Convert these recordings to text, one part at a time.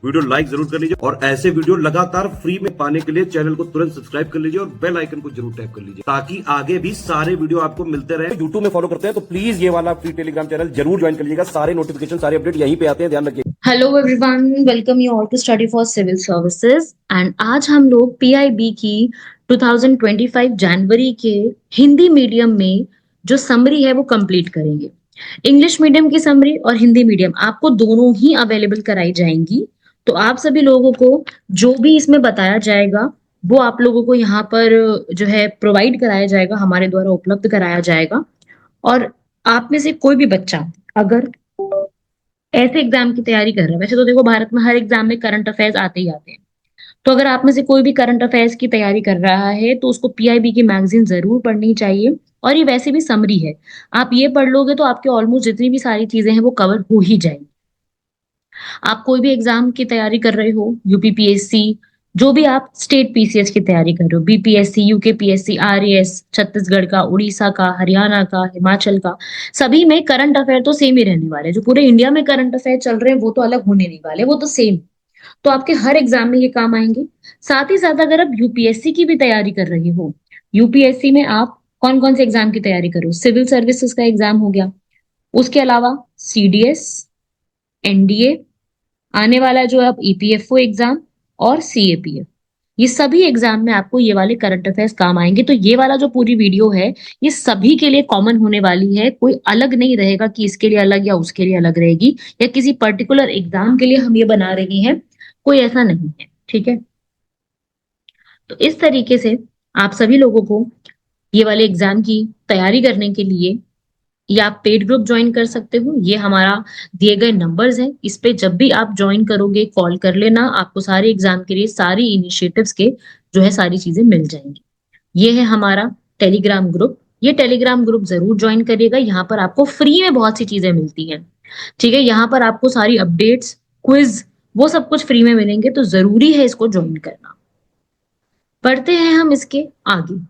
Video like जरूर कर लीजिए और ऐसे वीडियो लगातार फ्री में पाने के लिए चैनल को तुरंत सब्सक्राइब कर लीजिए और बेल आइकन को जरूर टैप कर लीजिए ताकि आगे भी सारे वीडियो आपको मिलते रहे। यूट्यूब में फॉलो करते हैं तो प्लीज ये वाला फ्री टेलीग्राम चैनल जरूर ज्वाइन कर लीजिएगा। सारे नोटिफिकेशन सारे अपडेट यहीं पे आते हैं, ध्यान रखिए। Hello everyone, welcome you all to study for civil services. एंड आज हम लोग पीआईबी की 2025 जनवरी के हिंदी मीडियम में जो समरी है वो कंप्लीट करेंगे। इंग्लिश मीडियम की समरी और हिंदी मीडियम आपको दोनों ही अवेलेबल कराई जाएंगी। तो आप सभी लोगों को जो भी इसमें बताया जाएगा वो आप लोगों को यहाँ पर जो है प्रोवाइड कराया जाएगा, हमारे द्वारा उपलब्ध कराया जाएगा। और आप में से कोई भी बच्चा अगर ऐसे एग्जाम की तैयारी कर रहा है, वैसे तो देखो भारत में हर एग्जाम में करंट अफेयर्स आते ही आते हैं, तो अगर आप में से कोई भी करंट अफेयर्स की तैयारी कर रहा है तो उसको पीआईबी की मैगजीन जरूर पढ़नी चाहिए। और ये वैसे भी समरी है, आप ये पढ़ लोगे तो आपके ऑलमोस्ट जितनी भी सारी चीजें हैं वो कवर हो ही जाएंगी। आप कोई भी एग्जाम की तैयारी कर रहे हो, यूपीपीएससी, जो भी आप स्टेट पीसीएस की तैयारी कर रहे हो, बीपीएससी, यूकेपीएससी, आरएएस, छत्तीसगढ़ का, उड़ीसा का, हरियाणा का, हिमाचल का, सभी में करंट अफेयर तो सेम ही रहने वाले हैं। जो पूरे इंडिया में करंट अफेयर चल रहे हैं वो तो अलग होने नहीं वाले, वो तो सेम। तो आपके हर एग्जाम में ये काम आएंगे। साथ ही साथ अगर आप यूपीएससी की भी तैयारी कर रही हो, यूपीएससी में आप कौन कौन से एग्जाम की तैयारी करो, सिविल सर्विसेज का एग्जाम हो गया, उसके अलावा सीडीएस, एनडीए, आने वाला जो अब ईपीएफओ एग्जाम और सीएपीएफ, ये सभी एग्जाम में आपको ये वाले करंट अफेयर्स काम आएंगे। तो ये वाला जो पूरी वीडियो है ये सभी के लिए कॉमन होने वाली है, कोई अलग नहीं रहेगा कि इसके लिए अलग या उसके लिए अलग रहेगी या किसी पर्टिकुलर एग्जाम के लिए हम ये बना रहे हैं, कोई ऐसा नहीं है। ठीक है, तो इस तरीके से आप सभी लोगों को ये वाले एग्जाम की तैयारी करने के लिए या आप पेड ग्रुप ज्वाइन कर सकते हो। ये हमारा दिए गए नंबर्स हैं, इस पे जब भी आप ज्वाइन करोगे कॉल कर लेना, आपको सारे एग्जाम के लिए सारी इनिशिएटिव्स के जो है सारी चीजें मिल जाएंगी। ये है हमारा टेलीग्राम ग्रुप, ये टेलीग्राम ग्रुप जरूर ज्वाइन करिएगा। यहाँ पर आपको फ्री में बहुत सी चीजें मिलती हैं। ठीक है, यहाँ पर आपको सारी अपडेट्स, क्विज, वो सब कुछ फ्री में मिलेंगे, तो जरूरी है इसको ज्वाइन करना। पढ़ते हैं हम इसके आगे।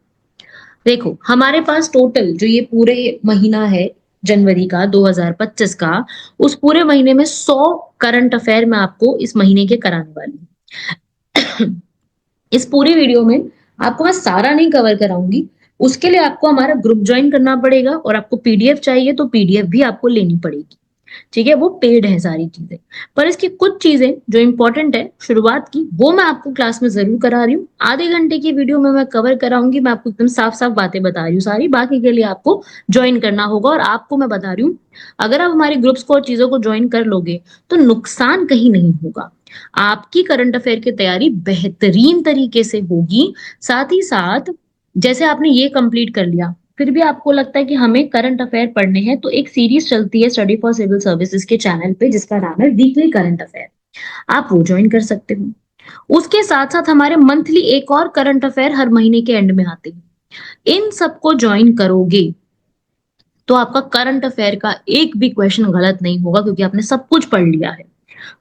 देखो हमारे पास टोटल जो ये पूरे महीना है जनवरी का 2025 का, उस पूरे महीने में 100 करंट अफेयर मैं आपको इस महीने के कराने वाली हूँ। इस पूरी वीडियो में आपको मैं सारा नहीं कवर कराऊंगी, उसके लिए आपको हमारा ग्रुप ज्वाइन करना पड़ेगा और आपको पीडीएफ चाहिए तो पीडीएफ भी आपको लेनी पड़ेगी। ठीक है, वो पेड है सारी चीजें, पर इसकी कुछ चीजें जो इंपॉर्टेंट है शुरुआत की, वो मैं आपको क्लास में जरूर करा रही हूँ। आधे घंटे की वीडियो में मैं कवर कराऊंगी, मैं आपको एकदम साफ साफ बातें बता रही हूँ सारी, बाकी के लिए आपको ज्वाइन करना होगा। और आपको मैं बता रही हूँ, अगर आप हमारे ग्रुप्स को और चीजों को ज्वाइन कर लोगे तो नुकसान कहीं नहीं होगा, आपकी करंट अफेयर की तैयारी बेहतरीन तरीके से होगी। साथ ही साथ जैसे आपने ये कंप्लीट कर लिया, फिर भी आपको लगता है कि हमें करंट अफेयर पढ़ने हैं, तो एक सीरीज चलती है स्टडी फॉर सिविल सर्विसेज के चैनल पे जिसका नाम है वीकली करंट अफेयर, आप वो ज्वाइन कर सकते हो। उसके साथ साथ हमारे मंथली एक और करंट अफेयर हर महीने के एंड में आते हैं। इन सबको ज्वाइन करोगे तो आपका करंट अफेयर का एक भी क्वेश्चन गलत नहीं होगा, क्योंकि आपने सब कुछ पढ़ लिया है,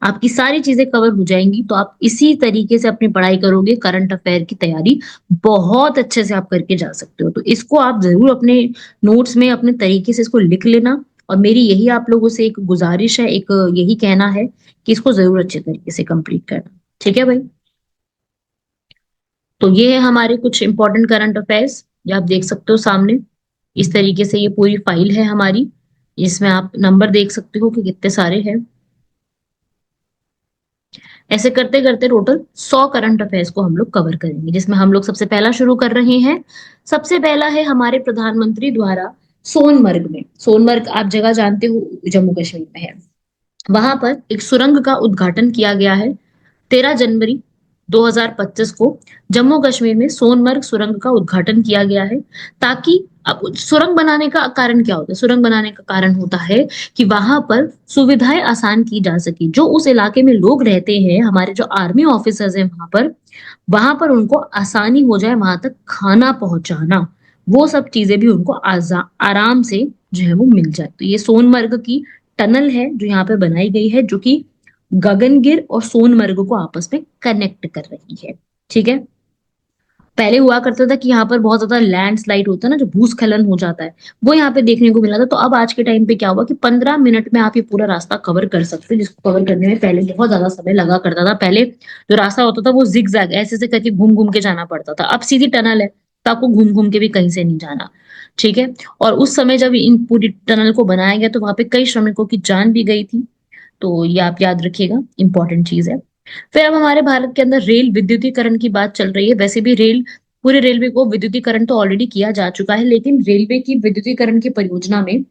आपकी सारी चीजें कवर हो जाएंगी। तो आप इसी तरीके से अपनी पढ़ाई करोगे, करंट अफेयर की तैयारी बहुत अच्छे से आप करके जा सकते हो। तो इसको आप जरूर अपने नोट्स में अपने तरीके से इसको लिख लेना। और मेरी यही आप लोगों से एक गुजारिश है, एक यही कहना है कि इसको जरूर अच्छे तरीके से कंप्लीट करना। ठीक है भाई, तो ये है हमारे कुछ इंपॉर्टेंट करंट अफेयर्स, ये आप देख सकते हो सामने। इस तरीके से ये पूरी फाइल है हमारी, इसमें आप नंबर देख सकते हो कि कितने सारे हैं। ऐसे करते करते टोटल 100 करंट अफेयर्स को हम लोग कवर करेंगे, जिसमें हम लोग सबसे पहला शुरू कर रहे हैं। सबसे पहला है हमारे प्रधानमंत्री द्वारा सोनमर्ग में, सोनमर्ग आप जगह जानते हो जम्मू कश्मीर में है, वहां पर एक सुरंग का उद्घाटन किया गया है 13 जनवरी 2025 को। जम्मू कश्मीर में सोनमर्ग सुरंग का उद्घाटन किया गया है, ताकि अब सुरंग बनाने का कारण क्या होता है, सुरंग बनाने का कारण होता है कि वहां पर सुविधाएं आसान की जा सके। जो उस इलाके में लोग रहते हैं, हमारे जो आर्मी ऑफिसर्स हैं वहां पर उनको आसानी हो जाए वहां तक खाना पहुंचाना, वो सब चीजें भी उनको आराम से जो है वो मिल जाए। तो ये सोनमर्ग की टनल है जो यहाँ पे बनाई गई है, जो कि गगनगिर और सोनमर्ग को आपस में कनेक्ट कर रही है। ठीक है, पहले हुआ करता था कि यहाँ पर बहुत ज्यादा लैंडस्लाइड होता है ना, जो भूस्खलन हो जाता है, वो यहाँ पे देखने को मिला था। तो अब आज के टाइम पे क्या हुआ कि 15 मिनट में आप ये पूरा रास्ता कवर कर सकते हैं, जिसको कवर करने में पहले बहुत ज्यादा समय लगा करता था। पहले जो रास्ता होता था वो जिग जैग ऐसे ऐसे करके घूम घूम के जाना पड़ता था, अब सीधी टनल है तो आपको घूम घूम के भी कहीं से नहीं जाना। ठीक है। और उस समय जब इन पूरी टनल को बनाया गया तो वहां पे कई श्रमिकों की जान भी गई थी। तो ये आप याद रखिएगा, इंपॉर्टेंट चीज है। फिर अब हमारे भारत के अंदर रेल विद्युतीकरण की बात चल रही है। वैसे भी पूरे रेलवे को विद्युतीकरण तो ऑलरेडी किया जा चुका है, लेकिन रेलवे की विद्युतीकरण की परियोजना में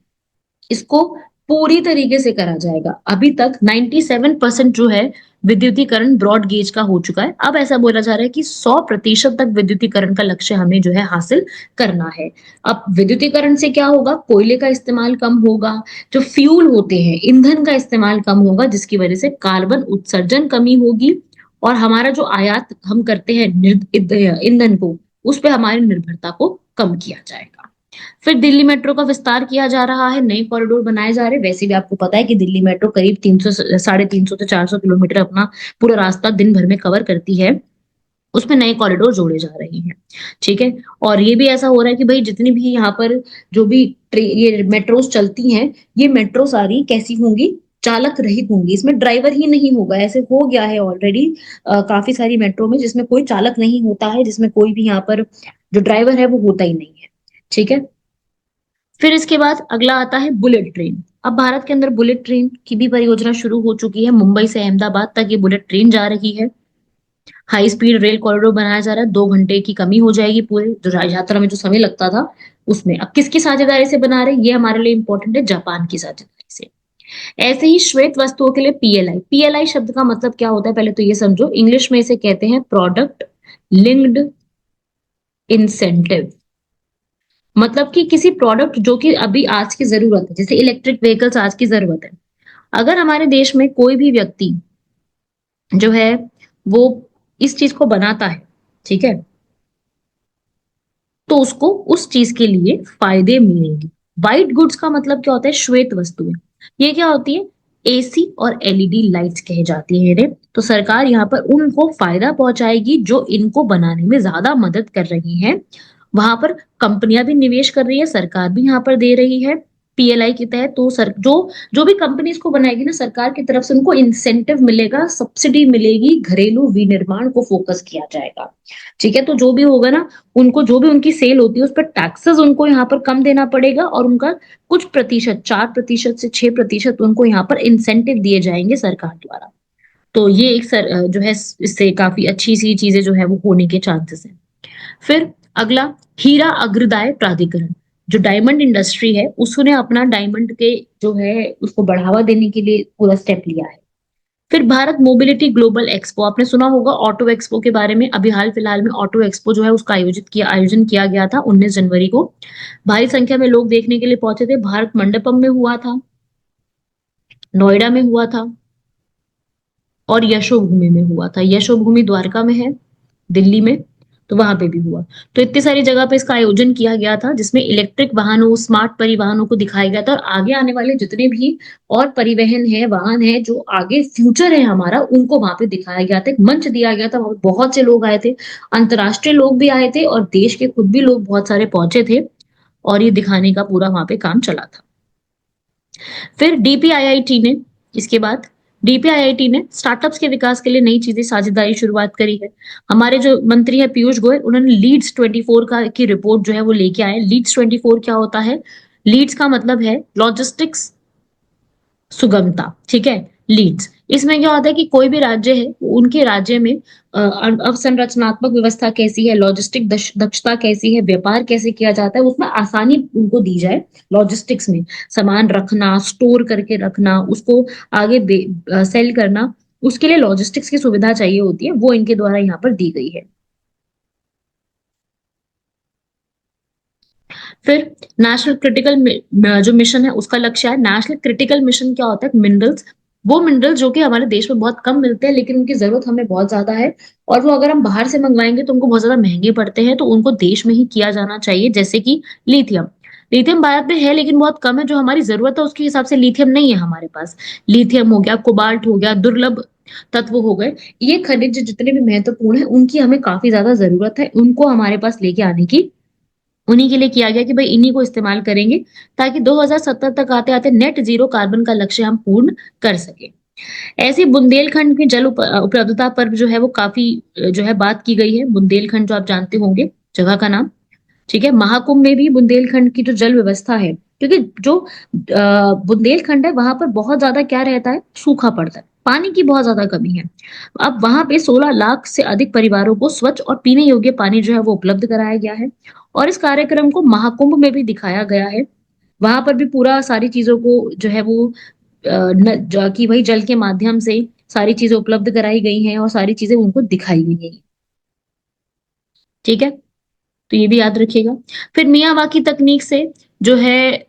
इसको पूरी तरीके से करा जाएगा। अभी तक 97% जो है विद्युतीकरण ब्रॉड गेज का हो चुका है। अब ऐसा बोला जा रहा है कि 100% तक विद्युतीकरण का लक्ष्य हमें जो है हासिल करना है। अब विद्युतीकरण से क्या होगा, कोयले का इस्तेमाल कम होगा, जो फ्यूल होते हैं ईंधन का इस्तेमाल कम होगा, जिसकी वजह से कार्बन उत्सर्जन कमी होगी, और हमारा जो आयात हम करते हैं ईंधन को, उस पे हमारी निर्भरता को कम किया जाएगा। फिर दिल्ली मेट्रो का विस्तार किया जा रहा है, नए कॉरिडोर बनाए जा रहे हैं। वैसे भी आपको पता है कि दिल्ली मेट्रो करीब 300 350 से 400 किलोमीटर अपना पूरा रास्ता दिन भर में कवर करती है। उसमें नए कॉरिडोर जोड़े जा रहे हैं। ठीक है। और ये भी ऐसा हो रहा है कि भाई जितनी भी यहाँ पर जो भी ये मेट्रोस चलती हैं, ये मेट्रो सारी कैसी होंगी, चालक रहित होंगी, इसमें ड्राइवर ही नहीं होगा। ऐसे हो गया है ऑलरेडी काफी सारी मेट्रो में जिसमें कोई चालक नहीं होता है, जिसमें कोई भी यहाँ पर जो ड्राइवर है वो होता ही नहीं है। ठीक है। फिर इसके बाद अगला आता है बुलेट ट्रेन। अब भारत के अंदर बुलेट ट्रेन की भी परियोजना शुरू हो चुकी है। मुंबई से अहमदाबाद तक ये बुलेट ट्रेन जा रही है। हाई स्पीड रेल कॉरिडोर बनाया जा रहा है, 2 घंटे की कमी हो जाएगी पूरे जो यात्रा में जो समय लगता था उसमें। अब किसकी साझेदारी से बना रहे हैं, ये हमारे लिए इंपॉर्टेंट है, जापान की साझेदारी से। ऐसे ही श्वेत वस्तुओं के लिए पीएलआई। पीएलआई शब्द का मतलब क्या होता है, पहले तो ये समझो। इंग्लिश में इसे कहते हैं प्रोडक्ट लिंक्ड इंसेंटिव। मतलब कि किसी प्रोडक्ट जो कि अभी आज की जरूरत है, जैसे इलेक्ट्रिक व्हीकल्स आज की जरूरत है, अगर हमारे देश में कोई भी व्यक्ति जो है वो इस चीज को बनाता है, ठीक है, तो उसको उस चीज के लिए फायदे मिलेंगे। व्हाइट गुड्स का मतलब क्या होता है, श्वेत वस्तुएं। ये क्या होती है, एसी और एलईडी लाइट्स कहे जाती है इन्हें। तो सरकार यहाँ पर उनको फायदा पहुंचाएगी जो इनको बनाने में ज्यादा मदद कर रही हैं। वहां पर कंपनियां भी निवेश कर रही है, सरकार भी यहाँ पर दे रही है पीएलआई के तहत। तो सर जो जो भी कंपनी इसको बनाएगी ना, सरकार की तरफ से उनको इंसेंटिव मिलेगा, सब्सिडी मिलेगी, घरेलू विनिर्माण को फोकस किया जाएगा। ठीक है। तो जो भी होगा ना, उनको जो भी उनकी सेल होती है उस पर टैक्सेस उनको यहाँ पर कम देना पड़ेगा, और उनका कुछ प्रतिशत 4% से 6% उनको यहाँ पर इंसेंटिव दिए जाएंगे सरकार द्वारा। तो ये एक जो है इससे काफी अच्छी सी चीजें जो है वो होने के चांसेस हैं। फिर अगला, हीरा अग्रदाय प्राधिकरण। जो डायमंड इंडस्ट्री है उसने अपना डायमंड के जो है उसको बढ़ावा देने के लिए पूरा स्टेप लिया है। फिर भारत मोबिलिटी ग्लोबल एक्सपो, आपने सुना होगा ऑटो एक्सपो के बारे में। अभी हाल फिलहाल में ऑटो एक्सपो जो है उसका आयोजन किया गया था 19 जनवरी को। भारी संख्या में लोग देखने के लिए पहुंचे थे। भारत मंडपम में हुआ था, नोएडा में हुआ था, और यशोभूमि में हुआ था। यशोभूमि द्वारका में है, दिल्ली में, तो वहां पे भी हुआ। तो इतनी सारी जगह पे इसका आयोजन किया गया था, जिसमें इलेक्ट्रिक वाहनों, स्मार्ट परिवहनों को दिखाया गया था, और आगे आने वाले जितने भी और परिवहन है, वाहन है, जो आगे फ्यूचर है हमारा, उनको वहां पे दिखाया गया था। एक मंच दिया गया था, वहां पे बहुत से लोग आए थे, अंतर्राष्ट्रीय लोग भी आए थे, और देश के खुद भी लोग बहुत सारे पहुंचे थे, और ये दिखाने का पूरा वहां पे काम चला था। फिर डीपीआईआईटी ने इसके बाद डीपीआईआईटी ने स्टार्टअप्स के विकास के लिए नई चीजें साझेदारी शुरुआत करी है। हमारे जो मंत्री है पीयूष गोयल, उन्होंने लीड्स 24 का की रिपोर्ट जो है वो लेके आए। लीड्स 24 क्या होता है, लीड्स का मतलब है लॉजिस्टिक्स सुगमता। ठीक है। लीड्स, इसमें क्या होता है कि कोई भी राज्य है, उनके राज्य में अवसंरचनात्मक व्यवस्था कैसी है, लॉजिस्टिक दक्षता कैसी है, व्यापार कैसे किया जाता है, उसमें आसानी उनको दी जाए। लॉजिस्टिक्स में सामान रखना, स्टोर करके रखना, उसको आगे सेल करना, उसके लिए लॉजिस्टिक्स की सुविधा चाहिए होती है, वो इनके द्वारा यहाँ पर दी गई है। फिर नेशनल क्रिटिकल जो मिशन है उसका लक्ष्य है। नेशनल क्रिटिकल मिशन क्या होता है, मिनरल्स, वो मिनरल्स जो कि हमारे देश में बहुत कम मिलते हैं, लेकिन उनकी जरूरत हमें बहुत ज्यादा है, और वो अगर हम बाहर से मंगवाएंगे तो उनको बहुत ज्यादा महंगे पड़ते हैं, तो उनको देश में ही किया जाना चाहिए। जैसे कि लिथियम, लिथियम भारत में है लेकिन बहुत कम है, जो हमारी जरूरत है उसके हिसाब से लिथियम नहीं है हमारे पास। लिथियम हो गया, कोबाल्ट हो गया, दुर्लभ तत्व हो गए, ये खनिज जितने भी महत्वपूर्ण है उनकी हमें काफी ज्यादा जरूरत है, उनको हमारे पास लेके आने की। उन्हीं के लिए किया गया कि भाई इन्हीं को इस्तेमाल करेंगे ताकि 2070 तक आते आते नेट जीरो कार्बन का लक्ष्य हम पूर्ण कर सके। ऐसे बुंदेलखंड की जल उपलब्धता पर जो है वो काफी जो है बात की गई है। बुंदेलखंड जो आप जानते होंगे जगह का नाम, ठीक है। महाकुंभ में भी बुंदेलखंड की जो जल व्यवस्था है, क्योंकि जो बुंदेलखंड है वहां पर बहुत ज्यादा क्या रहता है, सूखा पड़ता है, पानी की बहुत ज्यादा कमी है। अब वहां पे 16 लाख से अधिक परिवारों को स्वच्छ और पीने योग्य पानी जो है वो उपलब्ध कराया गया है, और इस कार्यक्रम को महाकुंभ में भी दिखाया गया है। वहां पर भी पूरा सारी चीजों को जो है वो कि भाई जल के माध्यम से सारी चीजें उपलब्ध कराई गई हैं और सारी चीजें उनको दिखाई गई हैं, ठीक है। तो ये भी याद रखिएगा। फिर मियावाकी तकनीक से जो है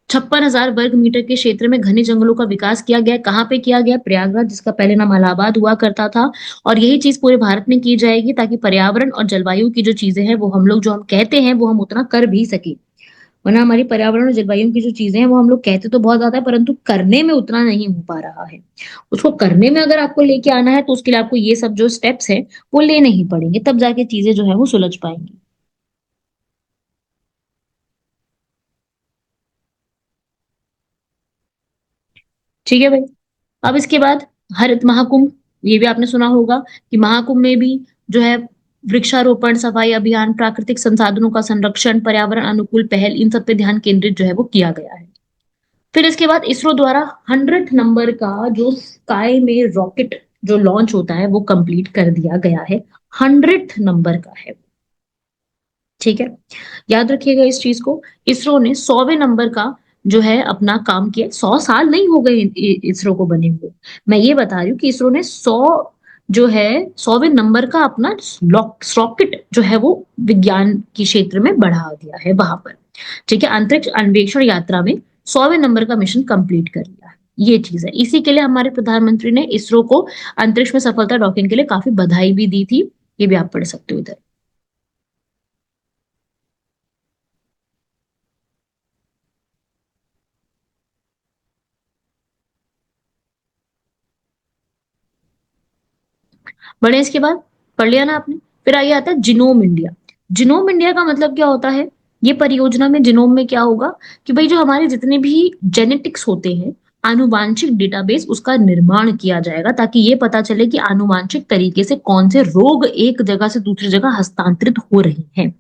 56,000 वर्ग मीटर के क्षेत्र में घने जंगलों का विकास किया गया। कहाँ पे किया गया? प्रयागराज, जिसका पहले नाम इलाहाबाद हुआ करता था। और यही चीज पूरे भारत में की जाएगी ताकि पर्यावरण और जलवायु की जो चीजें हैं वो हम लोग जो हम कहते हैं वो हम उतना कर भी सके। वरना हमारी पर्यावरण और जलवायु की जो चीजें हैं वो हम लोग कहते तो बहुत ज्यादा है परंतु करने में उतना नहीं हो पा रहा है। उसको करने में अगर आपको लेके आना है तो उसके लिए आपको ये सब जो स्टेप्स है वो लेने ही पड़ेंगे, तब जाके चीजें जो है वो सुलझ पाएंगी। ठीक है भाई। अब इसके बाद हरित महाकुंभ, ये भी आपने सुना होगा कि महाकुंभ में भी जो है वृक्षारोपण, सफाई अभियान, प्राकृतिक संसाधनों का संरक्षण, पर्यावरण अनुकूल पहल, इन सब पे ध्यान केंद्रित जो है वो किया गया है। फिर इसके बाद इसरो द्वारा 100 नंबर का जो स्काई में रॉकेट जो लॉन्च होता है वो कंप्लीट कर दिया गया है। 100 नंबर का है, ठीक है। याद रखिएगा इस चीज को। इसरो ने 100वें नंबर का जो है अपना काम किया। 100 साल नहीं हो गए इसरो को बने हुए। मैं ये बता रही हूँ कि इसरो ने 100 जो है 100वें नंबर का अपना रॉकेट जो है वो विज्ञान के क्षेत्र में बढ़ा दिया है वहां पर, ठीक है। अंतरिक्ष अन्वेषण यात्रा में 100वें नंबर का मिशन कंप्लीट कर लिया है। ये चीज है, इसी के लिए हमारे प्रधानमंत्री ने इसरो को अंतरिक्ष में सफलता डॉकिंग के लिए काफी बधाई भी दी थी। ये भी आप पढ़ सकते हो इधर। बढ़े इसके बाद, पढ़ लिया ना आपने। फिर आगे आता है जिनोम इंडिया। जिनोम इंडिया का मतलब क्या होता है? ये परियोजना में जिनोम में क्या होगा कि भाई जो हमारे जितने भी जेनेटिक्स होते हैं, आनुवांशिक डेटाबेस, उसका निर्माण किया जाएगा ताकि ये पता चले कि आनुवांशिक तरीके से कौन से रोग एक जगह से दूसरी जगह हस्तांतरित हो रहे हैं।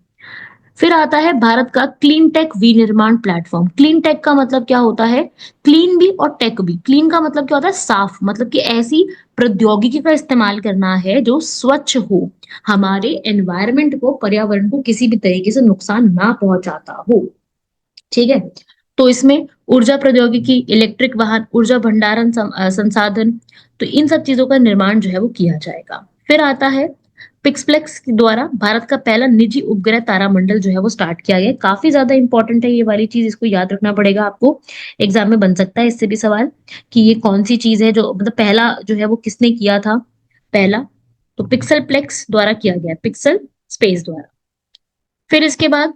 फिर आता है भारत का क्लीन टेक विनिर्माण प्लेटफॉर्म। क्लीन टेक का मतलब क्या होता है? क्लीन भी और टेक भी। क्लीन का मतलब क्या होता है? साफ, मतलब कि ऐसी प्रौद्योगिकी का इस्तेमाल करना है जो स्वच्छ हो, हमारे एनवायरमेंट को, पर्यावरण को किसी भी तरीके से नुकसान ना पहुंचाता हो, ठीक है। तो इसमें ऊर्जा प्रौद्योगिकी, इलेक्ट्रिक वाहन, ऊर्जा भंडारण संसाधन, तो इन सब चीजों का निर्माण जो है वो किया जाएगा। फिर आता है पिक्सप्लेक्स द्वारा भारत का पहला निजी उपग्रह तारामंडल जो है वो स्टार्ट किया गया। काफी ज्यादा इंपॉर्टेंट है ये वाली चीज, इसको याद रखना पड़ेगा आपको। एग्जाम में बन सकता है इससे भी सवाल कि ये कौन सी चीज है जो मतलब पहला जो है वो किसने किया था पहला। तो पिक्सल प्लेक्स द्वारा किया गया, पिक्सल स्पेस द्वारा। फिर इसके बाद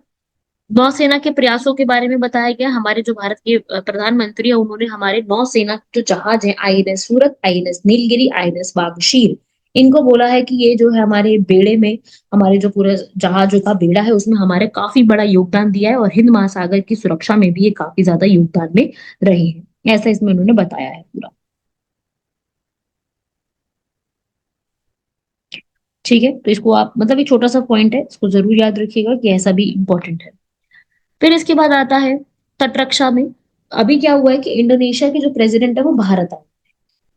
नौसेना के प्रयासों के बारे में बताया गया। हमारे जो भारत के प्रधानमंत्री है उन्होंने हमारे नौसेना जो जहाज है, आईएनएस सूरत, आईएनएस नीलगिरी, आईएनएस बागशीर, इनको बोला है कि ये जो है हमारे बेड़े में, हमारे जो पूरे जहाजों का बेड़ा है उसमें हमारे काफी बड़ा योगदान दिया है और हिंद महासागर की सुरक्षा में भी ये काफी ज्यादा योगदान में रहे हैं, ऐसा इसमें उन्होंने बताया है पूरा, ठीक है। तो इसको आप मतलब एक छोटा सा पॉइंट है, इसको जरूर याद रखिएगा कि ऐसा भी इंपॉर्टेंट है। फिर इसके बाद आता है तटरक्षा में। अभी क्या हुआ है कि इंडोनेशिया के जो प्रेसिडेंट है वो भारत आए,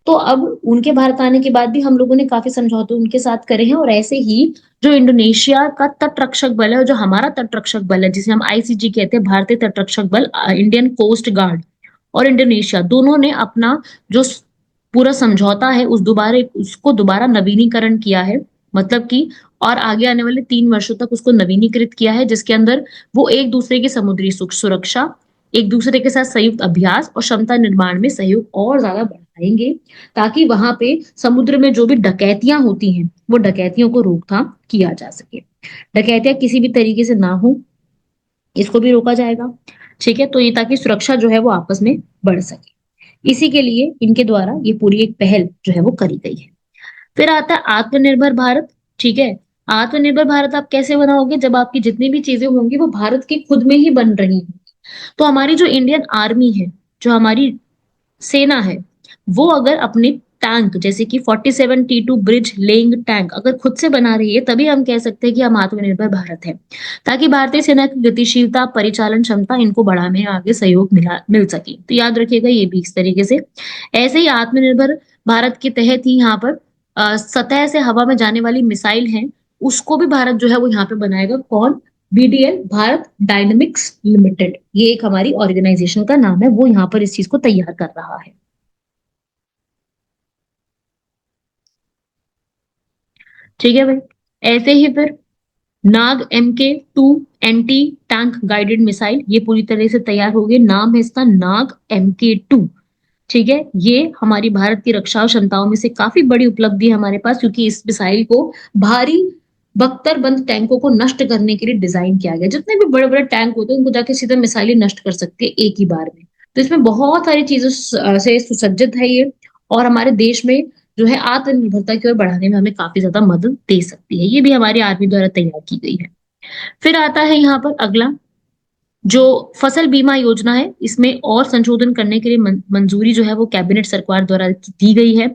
तो अब उनके भारत आने के बाद भी हम लोगों ने काफी समझौते उनके साथ करे हैं। और ऐसे ही जो इंडोनेशिया का तटरक्षक बल है और जो हमारा तटरक्षक बल है जिसे हम आईसीजी कहते हैं, भारतीय तटरक्षक बल, इंडियन कोस्ट गार्ड, और इंडोनेशिया दोनों ने अपना जो पूरा समझौता है उसको दोबारा नवीनीकरण किया है। मतलब कि और आगे आने वाले 3 वर्षों तक उसको नवीनीकृत किया है, जिसके अंदर वो एक दूसरे की समुद्री सुख सुरक्षा, एक दूसरे के साथ संयुक्त अभ्यास और क्षमता निर्माण में सहयोग और ज्यादा बढ़ाएंगे, ताकि वहां पे समुद्र में जो भी डकैतियां होती हैं वो डकैतियों को रोकथाम किया जा सके, डकैतियां किसी भी तरीके से ना हो, इसको भी रोका जाएगा। ठीक है, तो ये ताकि सुरक्षा जो है वो आपस में बढ़ सके, इसी के लिए इनके द्वारा ये पूरी एक पहल जो है वो करी गई है। फिर आता है आत्मनिर्भर भारत। ठीक है, आत्मनिर्भर भारत आप कैसे बनाओगे, जब आपकी जितनी भी चीजें होंगी वो भारत की खुद में ही बन रही हैं। तो हमारी जो इंडियन आर्मी है, जो हमारी सेना है, वो अगर अपने टैंक जैसे कि 47T2 ब्रिज लेइंग टैंक अगर खुद से बना रही है, तभी हम कह सकते हैं कि हम आत्मनिर्भर भारत है, ताकि भारतीय सेना की गतिशीलता, परिचालन क्षमता इनको बढ़ाने में आगे सहयोग मिल सके। तो याद रखिएगा ये भी इस तरीके से। ऐसे ही आत्मनिर्भर भारत के तहत ही यहाँ पर सतह से हवा में जाने वाली मिसाइल है, उसको भी भारत जो है वो यहाँ पे बनाएगा। कौन? बीडीएल, भारत डायनेमिक्स लिमिटेड, ये एक हमारी ऑर्गेनाइजेशन का नाम है, वो यहाँ पर इस चीज को तैयार कर रहा है। ठीक है भाई, ऐसे ही फिर नाग MK2 anti tank guided missile, ये पूरी तरह से तैयार हो गई। नाम है इसका नाग MK2। ठीक है, ये हमारी भारत की रक्षा क्षमताओं में से काफी बड़ी उपलब्धि है हमारे पास, क्योंकि इस मिसाइल को भारी बख्तरबंद टैंकों को नष्ट करने के लिए डिजाइन किया गया। जितने भी बड़े बड़े टैंक होते हैं उनको जाके सीधे मिसाइलें नष्ट कर सकती है एक ही बार में। तो इसमें बहुत सारी चीजों से सुसज्जित है ये, और हमारे देश में जो है आत्मनिर्भरता की ओर बढ़ाने में हमें काफी ज्यादा मदद दे सकती है। ये भी हमारी आर्मी द्वारा तैयार की गई है। फिर आता है यहाँ पर अगला, जो फसल बीमा योजना है, इसमें और संशोधन करने के लिए मंजूरी जो है वो कैबिनेट सरकार द्वारा दी गई है।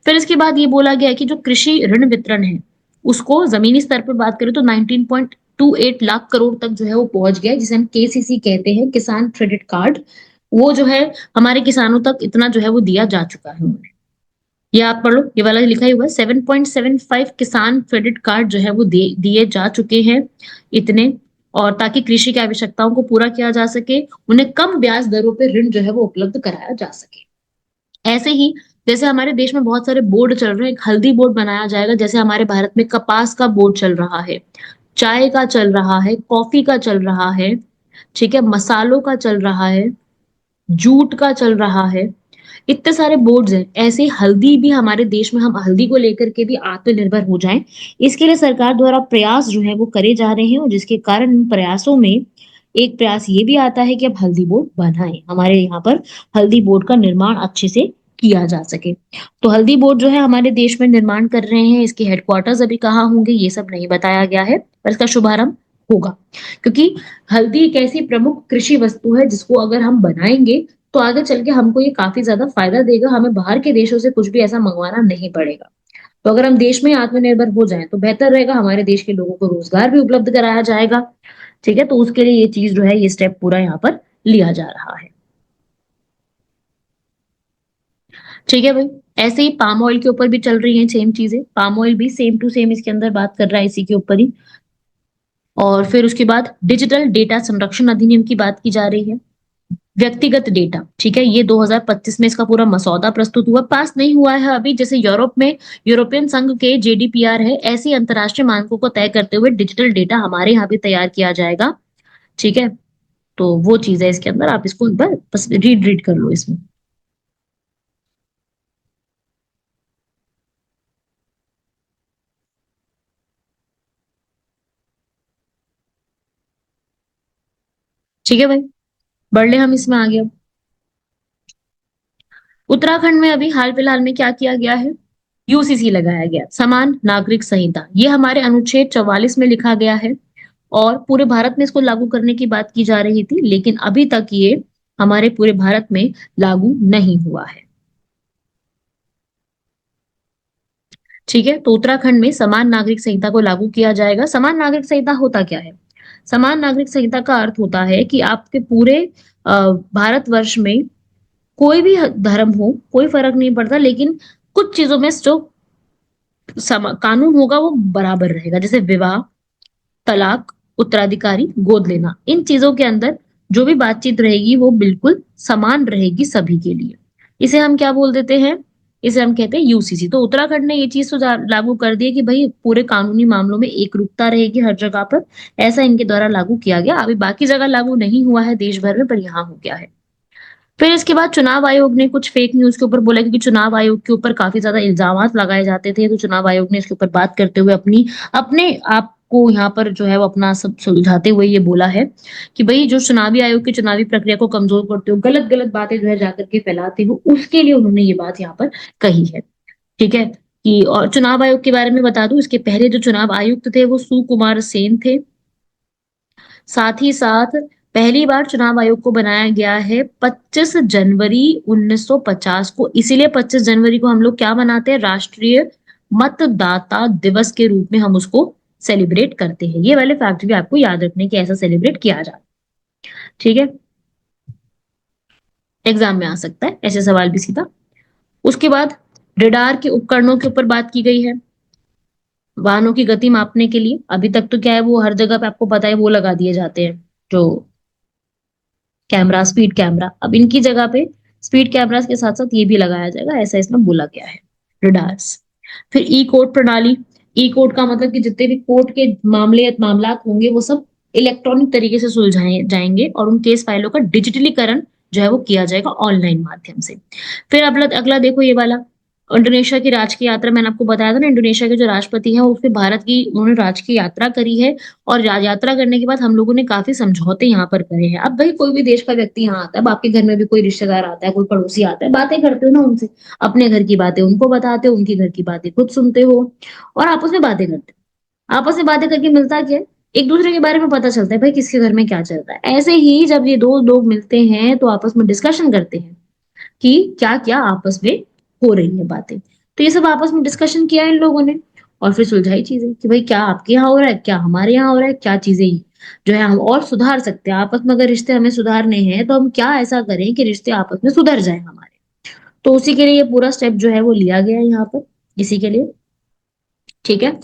फिर इसके बाद ये बोला गया है कि जो कृषि ऋण वितरण है, उसको जमीनी स्तर पर बात करें तो 19.28 लाख करोड़ तक जो है वो पहुंच गया है, जिसे हम KCC कहते हैं, किसान क्रेडिट कार्ड। वो जो है हमारे किसानों तक इतना जो है वो दिया जा चुका है उन्हें। ये आप पढ़ लो, ये वाला लिखा ही हुआ है, 7.75 किसान क्रेडिट कार्ड जो है वो दिए जा चुके हैं इतने, और ताकि कृषि की आवश्यकताओं को पूरा किया जा सके, उन्हें कम ब्याज दरों पे ऋण जो है वो उपलब्ध कराया जा सके। ऐसे ही जैसे हमारे देश में बहुत सारे बोर्ड चल रहे हैं, एक हल्दी बोर्ड बनाया जाएगा। जैसे हमारे भारत में कपास का बोर्ड चल रहा है, चाय का चल रहा है, कॉफी का चल रहा है, ठीक है, मसालों का चल रहा है, जूट का चल रहा है, इतने सारे बोर्ड्स हैं। ऐसे ही हल्दी भी हमारे देश में, हम हल्दी को लेकर के भी आत्मनिर्भर हो जाएं, इसके लिए सरकार द्वारा प्रयास जो है वो करे जा रहे हैं, और जिसके कारण इन प्रयासों में एक प्रयास ये भी आता है कि अब हल्दी बोर्ड बनाए, हमारे यहाँ पर हल्दी बोर्ड का निर्माण अच्छे से किया जा सके। तो हल्दी बोर्ड जो है हमारे देश में निर्माण कर रहे हैं, इसके हेडक्वार्टर्स अभी कहाँ होंगे ये सब नहीं बताया गया है, पर इसका शुभारंभ होगा। क्योंकि हल्दी एक ऐसी प्रमुख कृषि वस्तु है जिसको अगर हम बनाएंगे तो आगे चल के हमको ये काफी ज्यादा फायदा देगा, हमें बाहर के देशों से कुछ भी ऐसा मंगवाना नहीं पड़ेगा। तो अगर हम देश में ही आत्मनिर्भर हो जाएं तो बेहतर रहेगा, हमारे देश के लोगों को रोजगार भी उपलब्ध कराया जाएगा। ठीक है, तो उसके लिए ये चीज जो है, ये स्टेप पूरा यहाँ पर लिया जा रहा है। ठीक है भाई, ऐसे ही पाम ऑयल के ऊपर भी चल रही है सेम चीजें, पाम ऑयल भी सेम टू सेम इसके अंदर बात कर रहा है इसी के ऊपर ही। और फिर उसके बाद डिजिटल डेटा संरक्षण अधिनियम की बात की जा रही है। व्यक्तिगत डेटा, ठीक है, ये 2025 में इसका पूरा मसौदा प्रस्तुत हुआ, पास नहीं हुआ है अभी। जैसे यूरोप में यूरोपियन संघ के JDPR है, ऐसी अंतरराष्ट्रीय मानकों को तय करते हुए डिजिटल डेटा हमारे यहाँ भी तैयार किया जाएगा। ठीक है, तो वो चीज है इसके अंदर, आप इसको एक बार बस रीड कर लो इसमें। ठीक है भाई, बढ़ ले हम इसमें आगे अब। उत्तराखंड में अभी हाल फिलहाल में क्या किया गया है, UCC लगाया गया, समान नागरिक संहिता, ये हमारे अनुच्छेद 44 में लिखा गया है, और पूरे भारत में इसको लागू करने की बात की जा रही थी, लेकिन अभी तक ये हमारे पूरे भारत में लागू नहीं हुआ है। ठीक है, तो उत्तराखंड में समान नागरिक संहिता को लागू किया जाएगा। समान नागरिक संहिता होता क्या है? समान नागरिक संहिता का अर्थ होता है कि आपके पूरे भारतवर्ष में कोई भी धर्म हो, कोई फर्क नहीं पड़ता, लेकिन कुछ चीजों में जो कानून होगा वो बराबर रहेगा। जैसे विवाह, तलाक, उत्तराधिकारी, गोद लेना, इन चीजों के अंदर जो भी बातचीत रहेगी वो बिल्कुल समान रहेगी सभी के लिए। इसे हम क्या बोल देते हैं? इसे हम कहते हैं UCC। तो उत्तराखंड ने ये चीज तो लागू कर दी है कि भाई पूरे कानूनी मामलों में एक रूपता रहेगी हर जगह पर, ऐसा इनके द्वारा लागू किया गया। अभी बाकी जगह लागू नहीं हुआ है देश भर में, पर यहाँ हो गया है। फिर इसके बाद चुनाव आयोग ने कुछ फेक न्यूज के ऊपर बोला, क्योंकि चुनाव आयोग के ऊपर काफी ज्यादा इल्जामात लगाए जाते थे, तो चुनाव आयोग ने इसके ऊपर बात करते हुए अपने आप को यहाँ पर जो है वो अपना सब सुलझाते हुए ये बोला है कि भाई जो चुनावी आयोग की चुनावी प्रक्रिया को कमजोर करते हो, गलत गलत बातें जो है जाकर के फैलाते हो, उसके लिए उन्होंने ये बात यहाँ पर कही है। ठीक है। कि और चुनाव आयोग के बारे में बता दूं, इसके पहले जो चुनाव आयुक्त थे वो सुकुमार सेन थे। साथ ही साथ पहली बार चुनाव आयोग को बनाया गया है 25 जनवरी 1950 को। इसीलिए 25 जनवरी को हम लोग क्या मनाते हैं, राष्ट्रीय मतदाता दिवस के रूप में हम उसको सेलिब्रेट करते हैं। ये वाले फैक्ट भी आपको याद रखने की ऐसा सेलिब्रेट किया जाता है। ठीक है, एग्जाम में आ सकता है ऐसे सवाल भी सीधा। उसके बाद रेडार के उपकरणों के ऊपर बात की गई है। वाहनों की गति मापने के लिए अभी तक तो क्या है, वो हर जगह पे आपको पता है वो लगा दिए जाते हैं जो कैमरा, स्पीड कैमरा। अब इनकी जगह पे स्पीड कैमरास के साथ साथ ये भी लगाया जाएगा, ऐसा इसमें बोला गया है, रडार्स। फिर ई कोर्ट प्रणाली। ई कोर्ट का मतलब कि जितने भी कोर्ट के मामलात होंगे वो सब इलेक्ट्रॉनिक तरीके से सुलझाए जाएंगे और उन केस फाइलों का डिजिटलीकरण जो है वो किया जाएगा ऑनलाइन माध्यम से। फिर अगला अगला देखो ये वाला, इंडोनेशिया की राजकीय यात्रा। मैंने आपको बताया था ना, इंडोनेशिया के जो राष्ट्रपति हैं उसने भारत की उन्होंने राजकीय यात्रा करी है। और यात्रा करने के बाद हम लोगों ने काफी समझौते यहाँ पर करे हैं। अब भाई कोई भी देश का व्यक्ति यहाँ आता है, अब आपके घर में भी कोई रिश्तेदार आता है, कोई पड़ोसी आता है, बातें करते हो ना उनसे, अपने घर की बातें उनको बताते हो, उनके घर की बातें खुद सुनते हो और आपस में बातें करते हो। आपस में बातें करके मिलता क्या है, एक दूसरे के बारे में पता चलता है भाई किसके घर में क्या चल रहा है। ऐसे ही जब ये दो लोग मिलते हैं तो आपस में डिस्कशन करते हैं कि क्या क्या आपस में हो रही है बातें। तो ये सब आपस में डिस्कशन किया इन लोगों ने और फिर सुलझाई चीजें कि भाई क्या आपके यहाँ हो रहा है, क्या हमारे यहाँ हो रहा है, क्या चीजें जो है हम और सुधार सकते हैं आपस में। अगर रिश्ते हमें सुधारने हैं तो हम क्या ऐसा करें कि रिश्ते आपस में सुधर जाए हमारे। तो उसी के लिए ये पूरा स्टेप जो है वो लिया गया है यहाँ पर, इसी के लिए। ठीक है।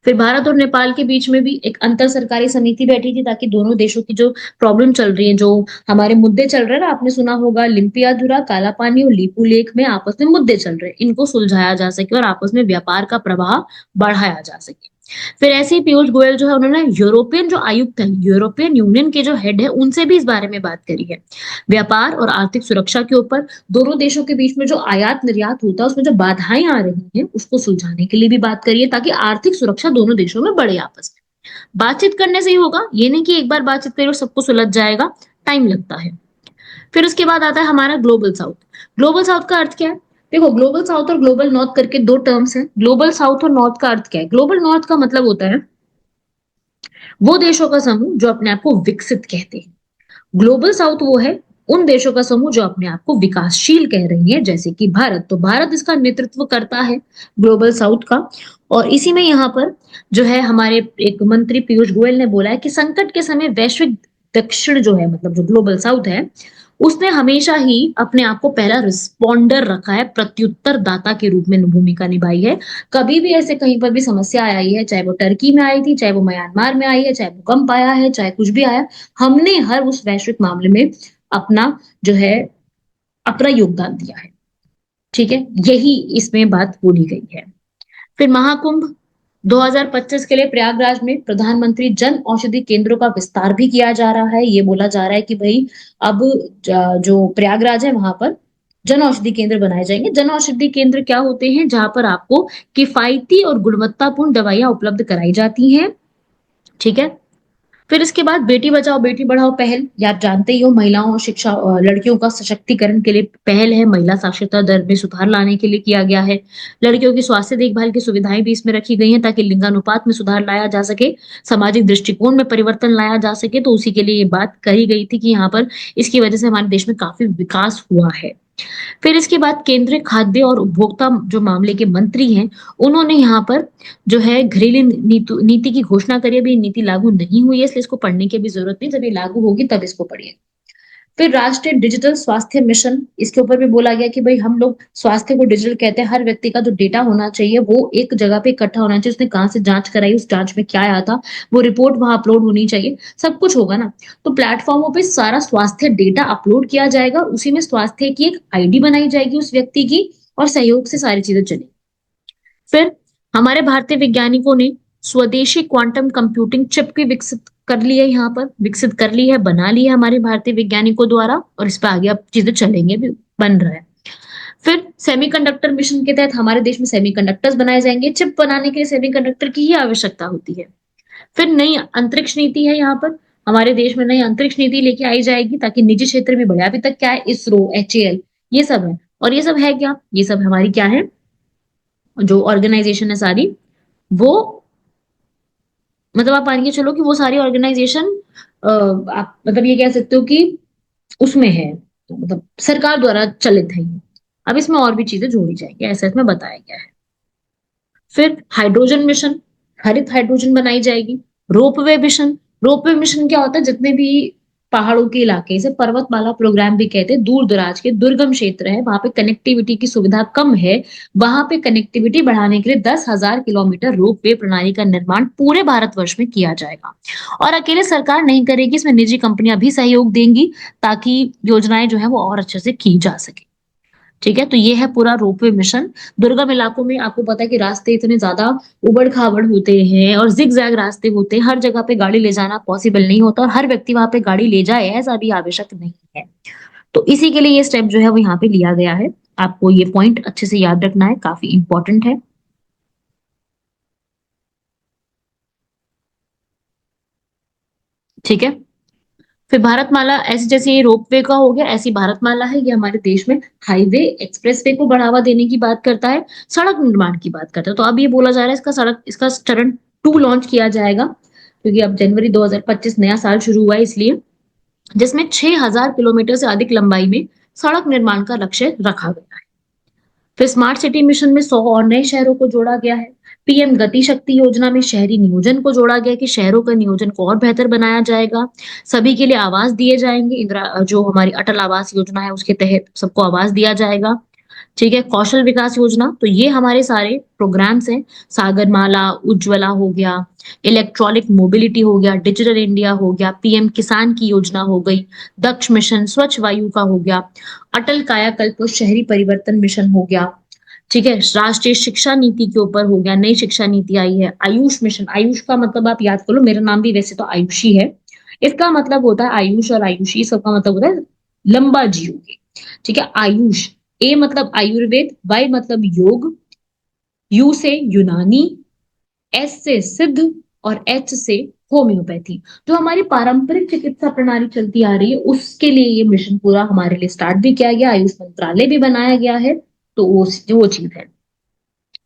फिर भारत और नेपाल के बीच में भी एक अंतर सरकारी समिति बैठी थी ताकि दोनों देशों की जो प्रॉब्लम चल रही है, जो हमारे मुद्दे चल रहे हैं ना, आपने सुना होगा लिम्पियाधुरा, काला पानी और लीपू लेक में आपस में मुद्दे चल रहे हैं, इनको सुलझाया जा सके और आपस में व्यापार का प्रवाह बढ़ाया जा सके। फिर ऐसे ही पीयूष गोयल जो है उन्होंने यूरोपियन जो आयुक्त हैं, यूरोपियन यूनियन के जो हेड है, उनसे भी इस बारे में बात करी है। व्यापार और आर्थिक सुरक्षा के ऊपर, दोनों देशों के बीच में जो आयात निर्यात होता है उसमें जो बाधाएं आ रही हैं उसको सुलझाने के लिए भी बात करी है ताकि आर्थिक सुरक्षा दोनों देशों में बढ़े आपस में। बातचीत करने से ही होगा, ये नहीं कि एक बार बातचीत करो सबको सुलझ जाएगा, टाइम लगता है। फिर उसके बाद आता है हमारा ग्लोबल साउथ। ग्लोबल साउथ का अर्थ क्या है, देखो ग्लोबल साउथ और ग्लोबल नॉर्थ करके दो टर्म्स हैं। ग्लोबल साउथ और नॉर्थ का अर्थ क्या है, ग्लोबल नॉर्थ का मतलब होता है वो देशों का समूह जो अपने आप को विकसित कहते हैं। ग्लोबल साउथ वो है उन देशों का समूह जो अपने आप को विकासशील कह रही है, जैसे कि भारत। तो भारत इसका नेतृत्व करता है ग्लोबल साउथ का। और इसी में यहाँ पर जो है हमारे एक मंत्री पीयूष गोयल ने बोला है कि संकट के समय वैश्विक दक्षिण जो है, मतलब जो ग्लोबल साउथ है, उसने हमेशा ही अपने आप को पहला रिस्पॉन्डर रखा है, प्रत्युत्तर दाता के रूप में भूमिका निभाई है। कभी भी ऐसे कहीं पर भी समस्या आई है, चाहे वो टर्की में आई थी, चाहे वो म्यांमार में आई है, चाहे भूकंप आया है, चाहे कुछ भी आया, हमने हर उस वैश्विक मामले में अपना जो है अपना योगदान दिया है। ठीक है, यही इसमें बात बोली गई है। फिर महाकुंभ 2025 के लिए प्रयागराज में प्रधानमंत्री जन औषधि केंद्रों का विस्तार भी किया जा रहा है। ये बोला जा रहा है कि भाई अब जो प्रयागराज है वहां पर जन औषधि केंद्र बनाए जाएंगे। जन औषधि केंद्र क्या होते हैं, जहां पर आपको किफायती और गुणवत्तापूर्ण दवाइयां उपलब्ध कराई जाती हैं। ठीक है। फिर इसके बाद बेटी बचाओ बेटी पढ़ाओ पहल, या आप जानते ही हो, महिलाओं और शिक्षा लड़कियों का सशक्तिकरण के लिए पहल है। महिला साक्षरता दर में सुधार लाने के लिए किया गया है। लड़कियों की स्वास्थ्य देखभाल की सुविधाएं भी इसमें रखी गई हैं ताकि लिंगानुपात में सुधार लाया जा सके, सामाजिक दृष्टिकोण में परिवर्तन लाया जा सके। तो उसी के लिए ये बात कही गई थी कि यहाँ पर इसकी वजह से हमारे देश में काफी विकास हुआ है। फिर इसके बाद केंद्रीय खाद्य और उपभोक्ता जो मामले के मंत्री हैं, उन्होंने यहाँ पर जो है घरेलू नीति की घोषणा करी। अभी नीति लागू नहीं हुई है इसलिए इसको पढ़ने की भी जरूरत नहीं, जब ये लागू होगी तब इसको पढ़िए। फिर राष्ट्रीय डिजिटल स्वास्थ्य मिशन, इसके ऊपर भी बोला गया कि भाई हम लोग स्वास्थ्य को डिजिटल कहते हैं। हर व्यक्ति का जो डेटा होना चाहिए वो एक जगह पे इकट्ठा होना चाहिए, उसने कहाँ से जांच कराई, उस जांच में क्या आया था, वो रिपोर्ट वहां अपलोड होनी चाहिए, सब कुछ होगा ना। तो प्लेटफॉर्मों पे सारा स्वास्थ्य डेटा अपलोड किया जाएगा, उसी में स्वास्थ्य की एक आईडी बनाई जाएगी उस व्यक्ति की, और सहयोग से सारी चीजें चलेंगी। फिर हमारे भारतीय वैज्ञानिकों ने स्वदेशी क्वांटम कंप्यूटिंग चिप की विकसित कर ली है, यहाँ पर विकसित कर ली है, बना ली है हमारे भारतीय वैज्ञानिकों द्वारा, और इस पर आगे अब चीजें चलेंगे भी, बन रहा है। फिर सेमीकंडक्टर मिशन के तहत हमारे देश में सेमीकंडक्टर्स बनाए जाएंगे। चिप बनाने के लिए सेमीकंडक्टर की ही आवश्यकता होती है। फिर नई अंतरिक्ष नीति है, यहाँ पर हमारे देश में नई अंतरिक्ष नीति लेके आई जाएगी ताकि निजी क्षेत्र भी बढ़े। अभी तक क्या है, इसरो, HAL, ये सब है। और ये सब है क्या, ये सब हमारी क्या है, जो ऑर्गेनाइजेशन है सारी, वो मतलब आप मान के चलो कि वो सारी ऑर्गेनाइजेशन आप मतलब ये कह सकते हो कि उसमें है, तो मतलब सरकार द्वारा चलित है ये। अब इसमें और भी चीजें जोड़ी जाएंगी, ऐसा इसमें बताया गया है। फिर हाइड्रोजन मिशन, हरित हाइड्रोजन बनाई जाएगी। रोपवे मिशन, रोपवे मिशन क्या होता है, जितने भी पहाड़ों के इलाके, इसे पर्वतमाला प्रोग्राम भी कहते हैं, दूर दराज के दुर्गम क्षेत्र है, वहां पे कनेक्टिविटी की सुविधा कम है, वहां पे कनेक्टिविटी बढ़ाने के लिए 10,000 किलोमीटर रोपवे प्रणाली का निर्माण पूरे भारतवर्ष में किया जाएगा। और अकेले सरकार नहीं करेगी, इसमें निजी कंपनियां भी सहयोग देंगी ताकि योजनाएं जो है वो और अच्छे से की जा सके। ठीक है, तो ये है पूरा रोपवे मिशन। दुर्गम इलाकों में आपको पता है कि रास्ते इतने ज्यादा उबड़ खाबड़ होते हैं और जिग जैग रास्ते होते हैं, हर जगह पे गाड़ी ले जाना पॉसिबल नहीं होता और हर व्यक्ति वहां पे गाड़ी ले जाए ऐसा भी आवश्यक नहीं है। तो इसी के लिए ये स्टेप जो है वो यहाँ पे लिया गया है। आपको ये पॉइंट अच्छे से याद रखना है, काफी इंपॉर्टेंट है। ठीक है, फिर भारतमाला, ऐसे जैसे ये रोपवे का हो गया, ऐसी भारतमाला है, ये हमारे देश में हाईवे एक्सप्रेसवे को बढ़ावा देने की बात करता है, सड़क निर्माण की बात करता है। तो अब ये बोला जा रहा है इसका चरण 2 लॉन्च किया जाएगा, क्योंकि अब जनवरी 2025 नया साल शुरू हुआ है, इसलिए जिसमें 6,000 किलोमीटर से अधिक लंबाई में सड़क निर्माण का लक्ष्य रखा गया है। फिर स्मार्ट सिटी मिशन में 100 और नए शहरों को जोड़ा गया है। पीएम गति शक्ति योजना में शहरी नियोजन को जोड़ा गया है कि शहरों का नियोजन को और बेहतर बनाया जाएगा। सभी के लिए आवास दिए जाएंगे, इंदिरा जो हमारी अटल आवास योजना है उसके तहत सबको आवास दिया जाएगा। ठीक है, कौशल विकास योजना, तो ये हमारे सारे प्रोग्राम्स हैं। सागरमाला, उज्ज्वला हो गया, इलेक्ट्रॉनिक मोबिलिटी हो गया, डिजिटल इंडिया हो गया, पीएम किसान की योजना हो गई, दक्ष मिशन, स्वच्छ वायु का हो गया, अटल कायाकल्प शहरी परिवर्तन मिशन हो गया। ठीक है, राष्ट्रीय शिक्षा नीति के ऊपर हो गया, नई शिक्षा नीति आई है। आयुष मिशन, आयुष का मतलब आप याद करो, मेरा नाम भी वैसे तो आयुषी है, इसका मतलब होता है आयुष और आयुषी सबका मतलब होता है लंबा जियोगे। ठीक है, आयुष, ए मतलब आयुर्वेद, वाई मतलब योग, यू से यूनानी, एस से सिद्ध और एच से होम्योपैथी। जो हमारी पारंपरिक चिकित्सा प्रणाली चलती आ रही है उसके लिए ये मिशन पूरा हमारे लिए स्टार्ट भी किया गया, आयुष मंत्रालय भी बनाया गया है, तो वो चीज है।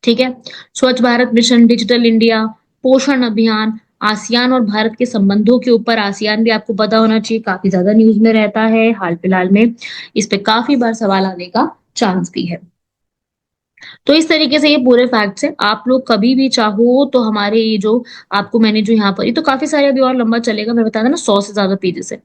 ठीक है, स्वच्छ भारत मिशन, डिजिटल इंडिया, पोषण अभियान, आसियान और भारत के संबंधों के ऊपर, आसियान भी आपको पता होना चाहिए, काफी ज्यादा न्यूज में रहता है हाल फिलहाल में, इस पे काफी बार सवाल आने का चांस भी है। तो इस तरीके से ये पूरे फैक्ट्स हैं। आप लोग कभी भी चाहो तो हमारे ये जो आपको मैंने जो यहाँ पर, ये तो काफी सारे अभी और लंबा चलेगा, मैं बताया था ना 100 से ज्यादा पेजेस है,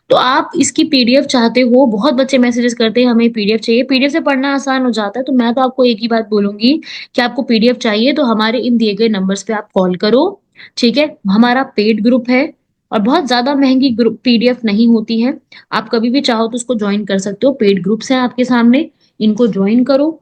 तो आप इसकी PDF चाहते हो, बहुत बच्चे मैसेजेस करते हैं हमें PDF चाहिए, PDF से पढ़ना आसान हो जाता है, तो मैं तो आपको एक ही बात बोलूंगी कि आपको PDF चाहिए तो हमारे इन दिए गए नंबर्स पे आप कॉल करो। ठीक है, हमारा पेड ग्रुप है और बहुत ज्यादा महंगी ग्रुप PDF नहीं होती है, आप कभी भी चाहो तो उसको ज्वाइन कर सकते हो, पेड ग्रुप्स हैं आपके सामने, इनको ज्वाइन करो।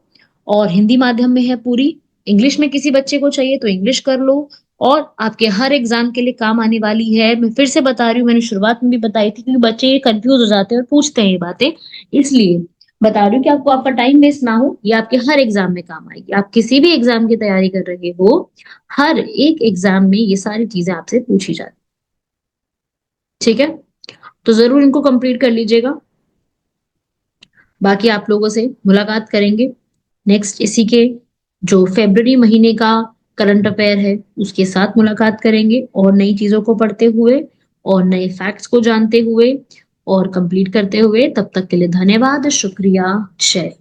और हिंदी माध्यम में है पूरी, इंग्लिश में किसी बच्चे को चाहिए तो इंग्लिश कर लो, और आपके हर एग्जाम के लिए काम आने वाली है। मैं फिर से बता रही हूँ, मैंने शुरुआत में भी बताई थी, क्योंकि बच्चे कंफ्यूज हो जाते हैं और पूछते हैं ये बातें, इसलिए बता रही हूँ कि आपको आपका टाइम वेस्ट ना हो, ये आपके हर एग्जाम में काम आएगी। आप किसी भी एग्जाम की तैयारी कर रहे हो, हर एक एग्जाम में ये सारी चीजें आपसे पूछी जाती। ठीक है, तो जरूर इनको कंप्लीट कर लीजिएगा। बाकी आप लोगों से मुलाकात करेंगे नेक्स्ट, इसी के जो फरवरी महीने का करंट अफेयर है उसके साथ मुलाकात करेंगे, और नई चीजों को पढ़ते हुए और नए फैक्ट्स को जानते हुए और कंप्लीट करते हुए। तब तक के लिए धन्यवाद, शुक्रिया, जय।